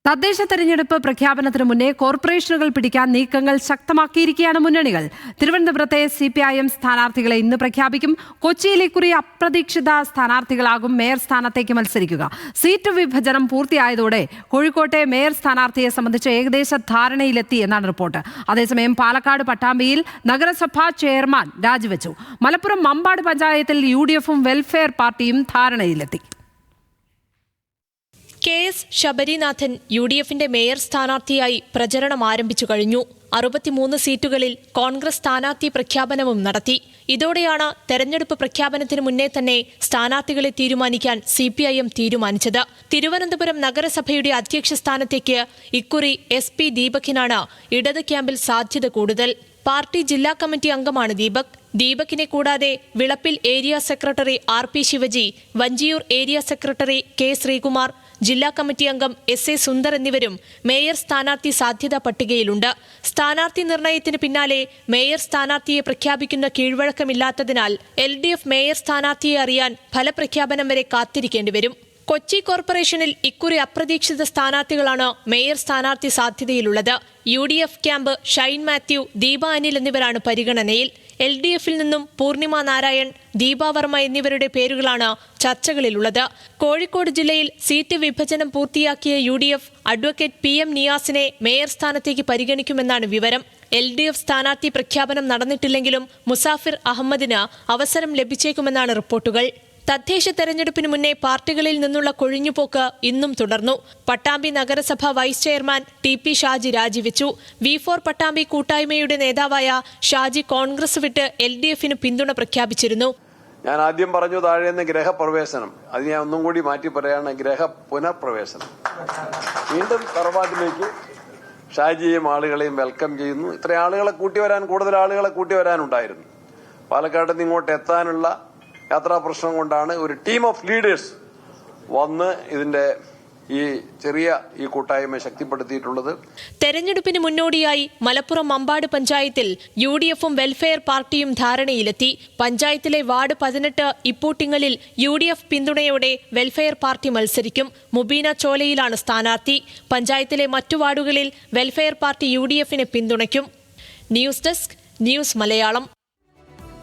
തദ്ദേശ തെരഞ്ഞെടുപ്പ് പ്രഖ്യാപനത്തിന് മുന്നേ കോർപ്പറേഷനുകൾ പിടിക്കാൻ നീക്കങ്ങൾ ശക്തമാക്കിയിരിക്കുകയാണ് മുന്നണികൾ. തിരുവനന്തപുരത്തെ CPIM സ്ഥാനാർത്ഥികളെ ഇന്ന് പ്രഖ്യാപിക്കും. കൊച്ചിയിലെ കുറി അപ്രതീക്ഷിത സ്ഥാനാർത്ഥികളാകും മേയർ സ്ഥാനത്തേക്ക് മത്സരിക്കുക. സീറ്റ് വിഭജനം പൂർത്തിയായതോടെ കോഴിക്കോട്ടെ മേയർ സ്ഥാനാർത്ഥിയെ സംബന്ധിച്ച് ഏകദേശ ധാരണയിലെത്തി എന്നാണ് റിപ്പോർട്ട്. അതേസമയം പാലക്കാട് പട്ടാമ്പിയിൽ നഗരസഭാ ചെയർമാൻ രാജിവെച്ചു. മലപ്പുറം മമ്പാട് പഞ്ചായത്തിൽ UDFും വെൽഫെയർ പാർട്ടിയും ധാരണയിലെത്തി. KS ശബരിനാഥൻ UDFിന്റെ മേയർ സ്ഥാനാർത്ഥിയായി പ്രചരണം ആരംഭിച്ചു കഴിഞ്ഞു. 63 സീറ്റുകളിൽ കോൺഗ്രസ് സ്ഥാനാർത്ഥി പ്രഖ്യാപനവും നടത്തി. ഇതോടെയാണ് തെരഞ്ഞെടുപ്പ് പ്രഖ്യാപനത്തിന് മുന്നേ തന്നെ സ്ഥാനാർത്ഥികളെ തീരുമാനിക്കാൻ CPIM തീരുമാനിച്ചത്. തിരുവനന്തപുരം നഗരസഭയുടെ അധ്യക്ഷ സ്ഥാനത്തേക്ക് ഇക്കുറി SP ദീപകിനാണ് ഇടത് ക്യാമ്പിൽ സാധ്യത കൂടുതൽ. പാർട്ടി ജില്ലാ കമ്മിറ്റി അംഗമാണ് ദീപകിനെ കൂടാതെ Vilappil area secretary RP Shivaji, Vanchiyoor area secretary K Sreekumar, ജില്ലാ കമ്മിറ്റി അംഗം SA സുന്ദർ എന്നിവരും മേയർ സ്ഥാനാർത്ഥി സാധ്യതാ പട്ടികയിലുണ്ട്. സ്ഥാനാർത്ഥി നിർണയത്തിന് പിന്നാലെ മേയർ സ്ഥാനാർത്ഥിയെ പ്രഖ്യാപിക്കുന്ന കീഴ്വഴക്കമില്ലാത്തതിനാൽ LDF മേയർ സ്ഥാനാർത്ഥിയെ അറിയാൻ ഫലപ്രഖ്യാപനം വരെ കാത്തിരിക്കേണ്ടി വരും. കൊച്ചി കോർപ്പറേഷനിൽ ഇക്കുറി അപ്രതീക്ഷിത സ്ഥാനാർത്ഥികളാണ് മേയർ സ്ഥാനാർത്ഥി സാധ്യതയിലുള്ളത്. UDF ക്യാമ്പ് ഷൈൻ മാത്യു, ദീപ അനിൽ എന്നിവരാണ് പരിഗണനയിൽ. LDFിൽ നിന്നും പൂർണിമ നാരായൺ, ദീപ വർമ്മ എന്നിവരുടെ പേരുകളാണ് ചർച്ചകളിലുള്ളത്. കോഴിക്കോട് ജില്ലയിൽ സീറ്റ് വിഭജനം പൂർത്തിയാക്കിയ UDF അഡ്വക്കേറ്റ് PM നിയാസിനെ മേയർ സ്ഥാനത്തേക്ക് പരിഗണിക്കുമെന്നാണ് വിവരം. LDF സ്ഥാനാർത്ഥി പ്രഖ്യാപനം നടന്നിട്ടില്ലെങ്കിലും മുസാഫിർ അഹമ്മദിന് അവസരം ലഭിച്ചേക്കുമെന്നാണ് റിപ്പോർട്ടുകൾ. തദ്ദേശ തെരഞ്ഞെടുപ്പിന് മുന്നേ പാർട്ടികളിൽ നിന്നുള്ള കൊഴിഞ്ഞുപോക്ക് ഇന്നും തുടർന്നു. പട്ടാമ്പി നഗരസഭ വൈസ് ചെയർമാൻ TP ഷാജി രാജിവെച്ചു. V4 പട്ടാമ്പി കൂട്ടായ്മയുടെ നേതാവായ ഷാജി കോൺഗ്രസ് വിട്ട് LDFിന് പിന്തുണ പ്രഖ്യാപിച്ചിരുന്നു. ഞാൻ ആദ്യം പറഞ്ഞു താഴേന്ന് ഗ്രഹപ്രവേശനം, അത് ഞാൻ ഒന്നും കൂടി മാറ്റി പറയാണ് ഗ്രഹ പുനഃപ്രവേശനം. വീണ്ടും തറവാട്ടിലേക്ക് ഷാജിയെയും ആളുകളെയും വെൽക്കം ചെയ്യുന്നു. ഇത്ര ആളുകളെ കൂട്ടിവരാൻ, കൂടുതൽ ആളുകളെ കൂട്ടിവരാനുണ്ടായിരുന്നു. പാലക്കാട് നിന്ന് ഇങ്ങോട്ട് എത്താനുള്ള യാത്രാ പ്രശ്നം കൊണ്ടാണ് ഒരു ടീം ഓഫ് ലീഡേഴ്സ് വന്ന് ഇതിന്റെ ഈ കൂട്ടായ്മ ശക്തിപ്പെടുത്തിയിട്ടുള്ളത്. തെരഞ്ഞെടുപ്പിന് മുന്നോടിയായി മലപ്പുറം മമ്പാട് പഞ്ചായത്തിൽ UDFും വെൽഫെയർ പാർട്ടിയും ധാരണയിലെത്തി. പഞ്ചായത്തിലെ വാർഡ് 18 ഇപ്പൂട്ടിങ്ങളിൽ UDF പിന്തുണയോടെ വെൽഫെയർ പാർട്ടി മത്സരിക്കും. മുബീന ചോലയിലാണ് സ്ഥാനാർത്ഥി. പഞ്ചായത്തിലെ മറ്റു വാർഡുകളിൽ വെൽഫെയർ പാർട്ടി UDFിനെ പിന്തുണയ്ക്കും. News desk, news Malayalam.